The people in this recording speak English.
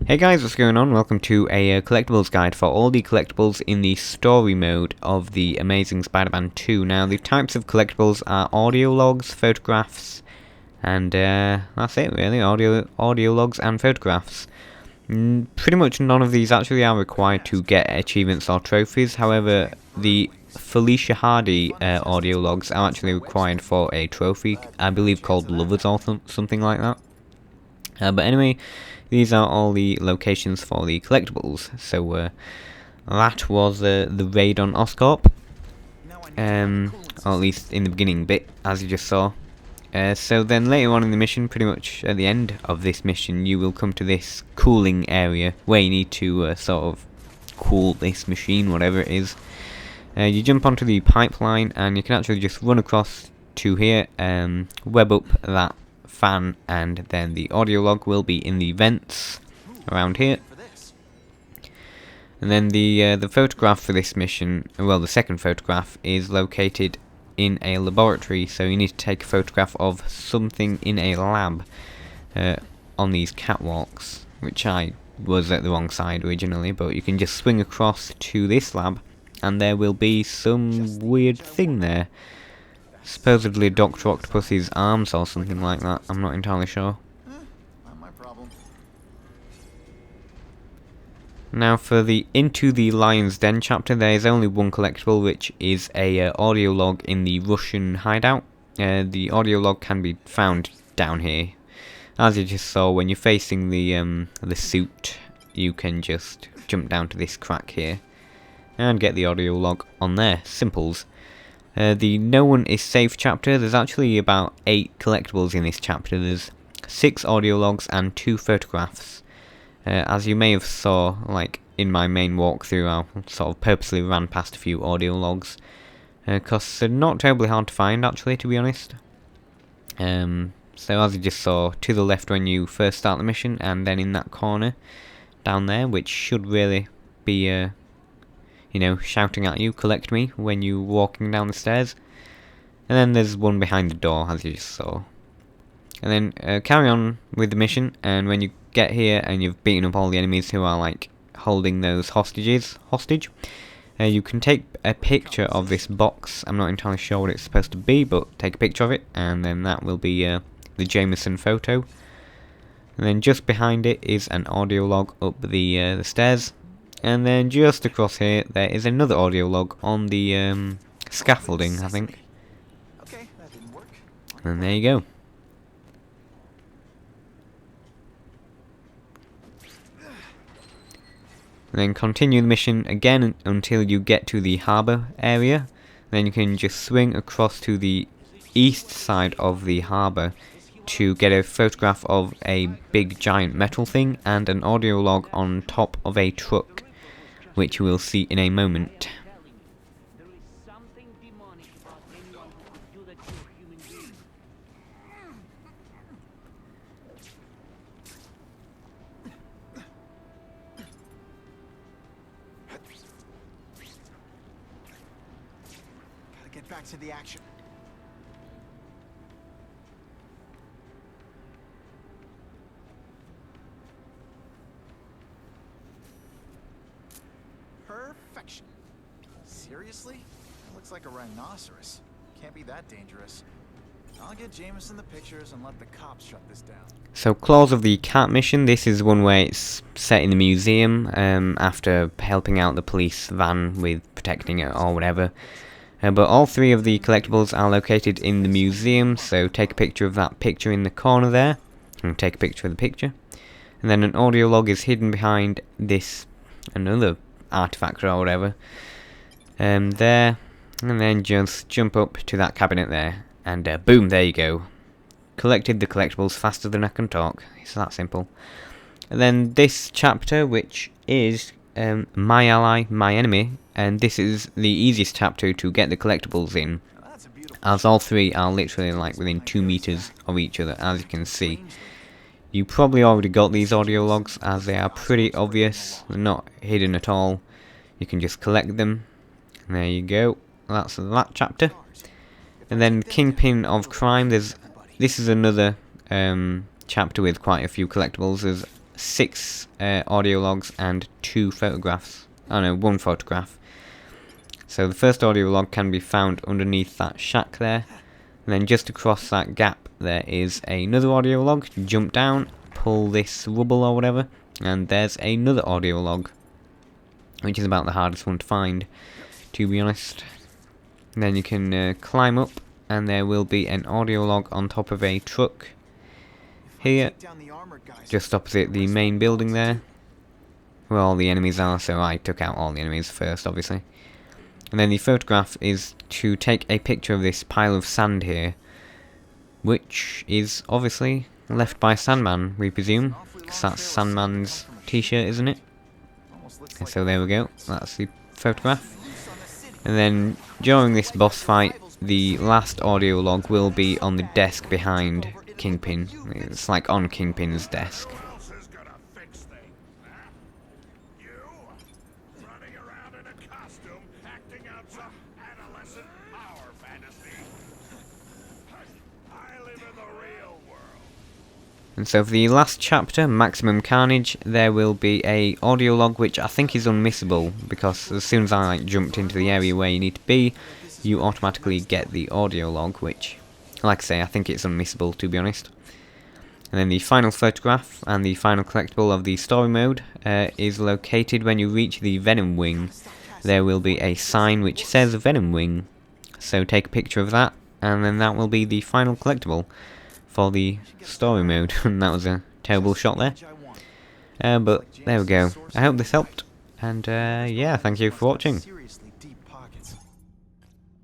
Hey guys, what's going on? Welcome to a collectibles guide for all the collectibles in the story mode of the Amazing Spider-Man 2. Now, the types of collectibles are audio logs, photographs, and that's it really, audio logs and photographs. Pretty much none of these actually are required to get achievements or trophies. However, the Felicia Hardy audio logs are actually required for a trophy, I believe called Lovers or something like that. But anyway, these are all the locations for the collectibles. So that was the raid on Oscorp, or at least in the beginning bit, as you just saw. So then later on in the mission, pretty much at the end of this mission, you will come to this cooling area where you need to sort of cool this machine, whatever it is. You jump onto the pipeline and you can actually just run across to here, web up that fan, and then the audio log will be in the vents around here. And then the photograph for this mission, well, the second photograph is located in a laboratory, so you need to take a photograph of something in a lab on these catwalks, which I was at the wrong side originally, but you can just swing across to this lab and there will be some weird thing there. Supposedly Dr. Octopus's arms or something like that, I'm not entirely sure. Not my problem. Now for the Into the Lion's Den chapter, there is only one collectible, which is a audio log in the Russian hideout. The audio log can be found down here. As you just saw, when you're facing the suit, you can just jump down to this crack here and get the audio log on there. Simples. The No One Is Safe chapter, there's actually about 8 collectibles in this chapter. There's 6 audio logs and 2 photographs. As you may have saw, like in my main walkthrough, I sort of purposely ran past a few audio logs, because they're not terribly hard to find actually, to be honest. So as you just saw, to the left when you first start the mission, and then in that corner down there, which should really be you know, shouting at you, collect me, when you're walking down the stairs. And then there's one behind the door, as you just saw. And then carry on with the mission, and when you get here and you've beaten up all the enemies who are like holding those hostage, you can take a picture of this box. I'm not entirely sure what it's supposed to be, but take a picture of it, and then that will be the Jameson photo. And then just behind it is an audio log up the stairs. And then just across here, there is another audio log on the scaffolding, I think. Okay, that didn't work. And there you go. And then continue the mission again until you get to the harbour area. Then you can just swing across to the east side of the harbour to get a photograph of a big giant metal thing and an audio log on top of a truck, which you will see in a moment. Gotta get back to the action. Perfection. Seriously? It looks like a rhinoceros. Can't be that dangerous. I'll get Jameson the pictures and let the cops shut this down. So, Claws of the Cat mission, this is one where it's set in the museum after helping out the police van with protecting it or whatever. But all 3 of the collectibles are located in the museum, so take a picture of that picture in the corner there, and take a picture of the picture. And then an audio log is hidden behind this, another artifact or whatever, there, and then just jump up to that cabinet there, and boom, there you go. Collected the collectibles faster than I can talk. It's that simple. And then this chapter, which is My Ally, My Enemy, and this is the easiest chapter to get the collectibles in, as all 3 are literally like within 2 meters of each other, as you can see. You probably already got these audio logs, as they are pretty obvious. They're not hidden at all. You can just collect them. And there you go. That's that chapter. And then Kingpin of Crime. This is another chapter with quite a few collectibles. There's 6 audio logs and 2 photographs. Oh no, 1 photograph. So the first audio log can be found underneath that shack there. And then just across that gap there is another audio log. Jump down, pull this rubble or whatever, and there's another audio log, which is about the hardest one to find, to be honest. And then you can climb up, and there will be an audio log on top of a truck here, just opposite the main building there, where all the enemies are. So I took out all the enemies first, obviously. And then the photograph is to take a picture of this pile of sand here, which is obviously left by Sandman, we presume, because that's Sandman's t-shirt, isn't it? And so there we go, that's the photograph. And then during this boss fight, the last audio log will be on the desk behind Kingpin. It's like on Kingpin's desk. And so for the last chapter, Maximum Carnage, there will be a audio log which I think is unmissable, because as soon as I jumped into the area where you need to be, you automatically get the audio log, which, like I say, I think it's unmissable, to be honest. And then the final photograph and the final collectible of the story mode is located when you reach the Venom Wing. There will be a sign which says Venom Wing, so take a picture of that, and then that will be the final collectible for the story mode. And that was a terrible shot there. But there we go. I hope this helped, and yeah, thank you for watching.